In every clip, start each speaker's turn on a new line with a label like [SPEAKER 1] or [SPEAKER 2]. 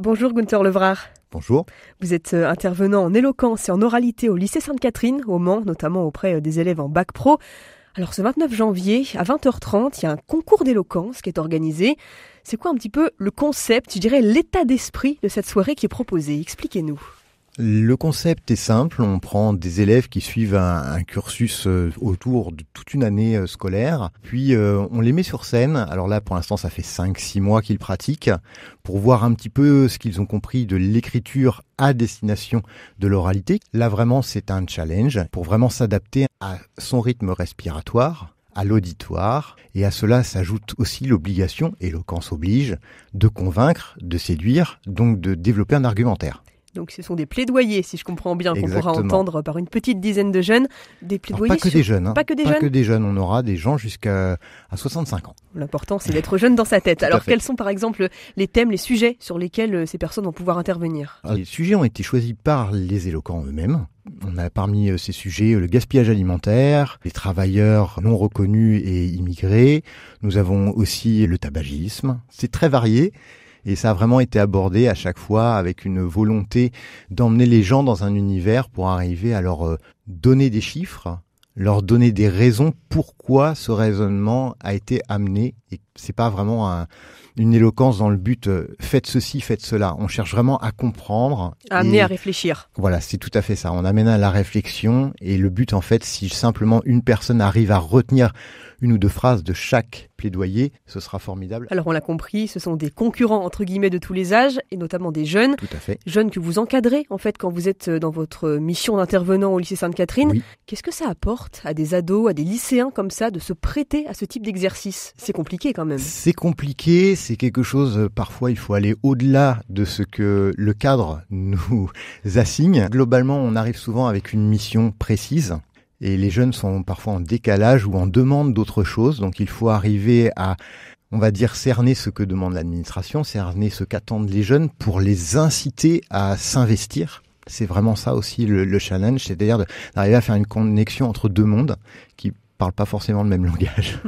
[SPEAKER 1] Bonjour Gunther Levrard.
[SPEAKER 2] Bonjour.
[SPEAKER 1] Vous êtes intervenant en éloquence et en oralité au lycée Sainte-Catherine, au Mans, notamment auprès des élèves en bac pro. Alors ce 29 janvier, à 20h30, il y a un concours d'éloquence qui est organisé. C'est quoi un petit peu le concept, je dirais l'état d'esprit de cette soirée qui est proposée? Expliquez-nous.
[SPEAKER 2] Le concept est simple, on prend des élèves qui suivent un cursus autour de toute une année scolaire, puis on les met sur scène. Alors là, pour l'instant, ça fait 5-6 mois qu'ils pratiquent, pour voir un petit peu ce qu'ils ont compris de l'écriture à destination de l'oralité. Là, vraiment, c'est un challenge pour vraiment s'adapter à son rythme respiratoire, à l'auditoire, et à cela s'ajoute aussi l'obligation, éloquence oblige, de convaincre, de séduire, donc de développer un argumentaire.
[SPEAKER 1] Donc ce sont des plaidoyers, si je comprends bien, qu'on
[SPEAKER 2] Exactement.
[SPEAKER 1] pourra entendre par une petite dizaine de jeunes. Des plaidoyers.
[SPEAKER 2] Alors, pas que des jeunes.
[SPEAKER 1] Pas que des jeunes.
[SPEAKER 2] Pas que des jeunes, on aura des gens jusqu'à 65 ans.
[SPEAKER 1] L'important, c'est d'être jeune dans sa tête.
[SPEAKER 2] Tout à
[SPEAKER 1] Alors
[SPEAKER 2] fait.
[SPEAKER 1] quels sont par exemple les thèmes, les sujets sur lesquels ces personnes vont pouvoir intervenir?
[SPEAKER 2] Alors, les sujets ont été choisis par les éloquents eux-mêmes. On a parmi ces sujets le gaspillage alimentaire, les travailleurs non reconnus et immigrés. Nous avons aussi le tabagisme. C'est très varié. Et ça a vraiment été abordé à chaque fois avec une volonté d'emmener les gens dans un univers pour arriver à leur donner des chiffres, leur donner des raisons pourquoi ce raisonnement a été amené. Et c'est pas vraiment une éloquence dans le but faites ceci, faites cela. On cherche vraiment à comprendre.
[SPEAKER 1] Amener à réfléchir.
[SPEAKER 2] Voilà, c'est tout à fait ça. On amène à la réflexion et le but en fait, si simplement une personne arrive à retenir une ou deux phrases de chaque plaidoyer, ce sera formidable.
[SPEAKER 1] Alors on l'a compris, ce sont des concurrents entre guillemets de tous les âges et notamment des jeunes.
[SPEAKER 2] Tout à fait.
[SPEAKER 1] Jeunes que vous encadrez en fait quand vous êtes dans votre mission d'intervenant au lycée Sainte-Catherine.
[SPEAKER 2] Oui.
[SPEAKER 1] Qu'est-ce que ça apporte à des ados, à des lycéens comme ça de se prêter à ce type d'exercice? C'est compliqué quand même.
[SPEAKER 2] C'est compliqué, c'est quelque chose, parfois il faut aller au-delà de ce que le cadre nous assigne. Globalement, on arrive souvent avec une mission précise. Et les jeunes sont parfois en décalage ou en demande d'autre chose. Donc il faut arriver à, on va dire, cerner ce que demande l'administration, cerner ce qu'attendent les jeunes pour les inciter à s'investir. C'est vraiment ça aussi le challenge, c'est-à-dire d'arriver à faire une connexion entre deux mondes qui parlent pas forcément le même langage.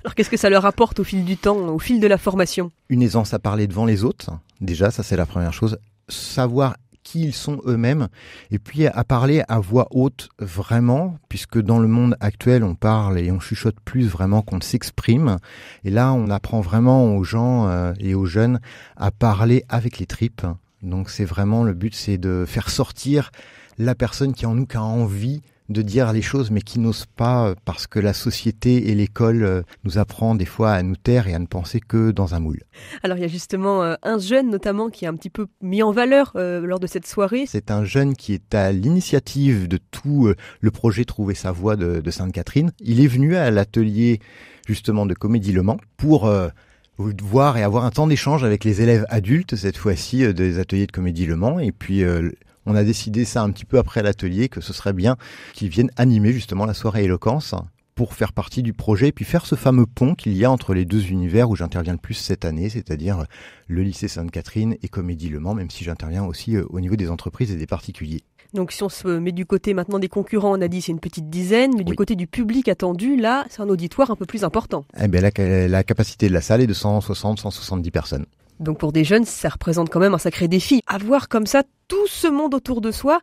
[SPEAKER 1] Alors qu'est-ce que ça leur apporte au fil du temps, au fil de la formation?
[SPEAKER 2] Une aisance à parler devant les autres. Déjà, ça c'est la première chose. Savoir qui ils sont eux-mêmes, et puis à parler à voix haute vraiment, puisque dans le monde actuel, on parle et on chuchote plus vraiment qu'on ne s'exprime. Et là, on apprend vraiment aux gens et aux jeunes à parler avec les tripes. Donc c'est vraiment le but, c'est de faire sortir la personne qui en nous, qui a envie de dire les choses, mais qui n'ose pas parce que la société et l'école nous apprend des fois à nous taire et à ne penser que dans un moule.
[SPEAKER 1] Alors il y a justement un jeune notamment qui est un petit peu mis en valeur lors de cette soirée.
[SPEAKER 2] C'est un jeune qui est à l'initiative de tout le projet Trouver sa voie de Sainte-Catherine. Il est venu à l'atelier justement de Comédie Le Mans pour voir et avoir un temps d'échange avec les élèves adultes, cette fois-ci des ateliers de Comédie Le Mans. Et puis on a décidé ça un petit peu après l'atelier, que ce serait bien qu'ils viennent animer justement la soirée éloquence pour faire partie du projet et puis faire ce fameux pont qu'il y a entre les deux univers où j'interviens le plus cette année, c'est-à-dire le lycée Sainte-Catherine et Comédie Le Mans, même si j'interviens aussi au niveau des entreprises et des particuliers.
[SPEAKER 1] Donc si on se met du côté maintenant des concurrents, on a dit c'est une petite dizaine, mais du
[SPEAKER 2] Oui.
[SPEAKER 1] côté du public attendu, là, c'est un auditoire un peu plus important.
[SPEAKER 2] Eh bien, la capacité de la salle est de 160-170 personnes.
[SPEAKER 1] Donc pour des jeunes, ça représente quand même un sacré défi. Avoir comme ça tout ce monde autour de soi,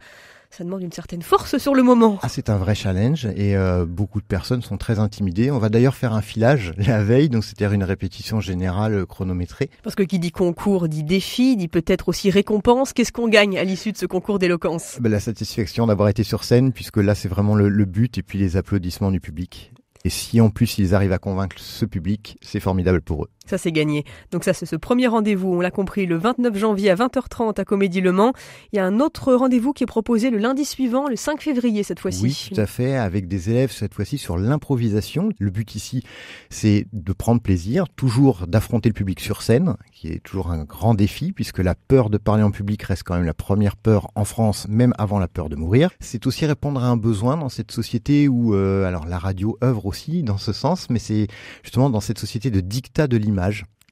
[SPEAKER 1] ça demande une certaine force sur le moment.
[SPEAKER 2] Ah, c'est un vrai challenge et beaucoup de personnes sont très intimidées. On va d'ailleurs faire un filage la veille, donc c'est-à-dire une répétition générale chronométrée.
[SPEAKER 1] Parce que qui dit concours dit défi, dit peut-être aussi récompense. Qu'est-ce qu'on gagne à l'issue de ce concours d'éloquence?
[SPEAKER 2] La satisfaction d'avoir été sur scène, puisque là c'est vraiment le but, et puis les applaudissements du public. Et si en plus ils arrivent à convaincre ce public, c'est formidable pour eux.
[SPEAKER 1] Ça, c'est gagné. Donc ça, c'est ce premier rendez-vous, on l'a compris, le 29 janvier à 20h30 à Comédie Le Mans. Il y a un autre rendez-vous qui est proposé le lundi suivant, le 5 février cette fois-ci.
[SPEAKER 2] Oui, tout à fait, avec des élèves cette fois-ci sur l'improvisation. Le but ici, c'est de prendre plaisir, toujours d'affronter le public sur scène, qui est toujours un grand défi, puisque la peur de parler en public reste quand même la première peur en France, même avant la peur de mourir. C'est aussi répondre à un besoin dans cette société où, alors la radio œuvre aussi dans ce sens, mais c'est justement dans cette société de dictat de l'image.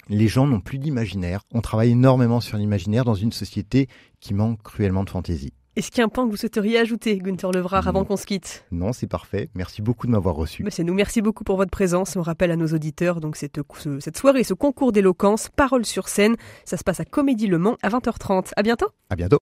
[SPEAKER 2] Les gens n'ont plus d'imaginaire. On travaille énormément sur l'imaginaire dans une société qui manque cruellement de fantaisie.
[SPEAKER 1] Est-ce qu'il y a un point que vous souhaiteriez ajouter, Günther Levrar, avant qu'on se quitte?
[SPEAKER 2] Non, c'est parfait. Merci beaucoup de m'avoir reçu.
[SPEAKER 1] C'est nous. Merci beaucoup pour votre présence. On rappelle à nos auditeurs donc cette soirée, ce concours d'éloquence, Paroles sur scène. Ça se passe à Comédie Le Mans à 20h30. À bientôt.
[SPEAKER 2] À bientôt.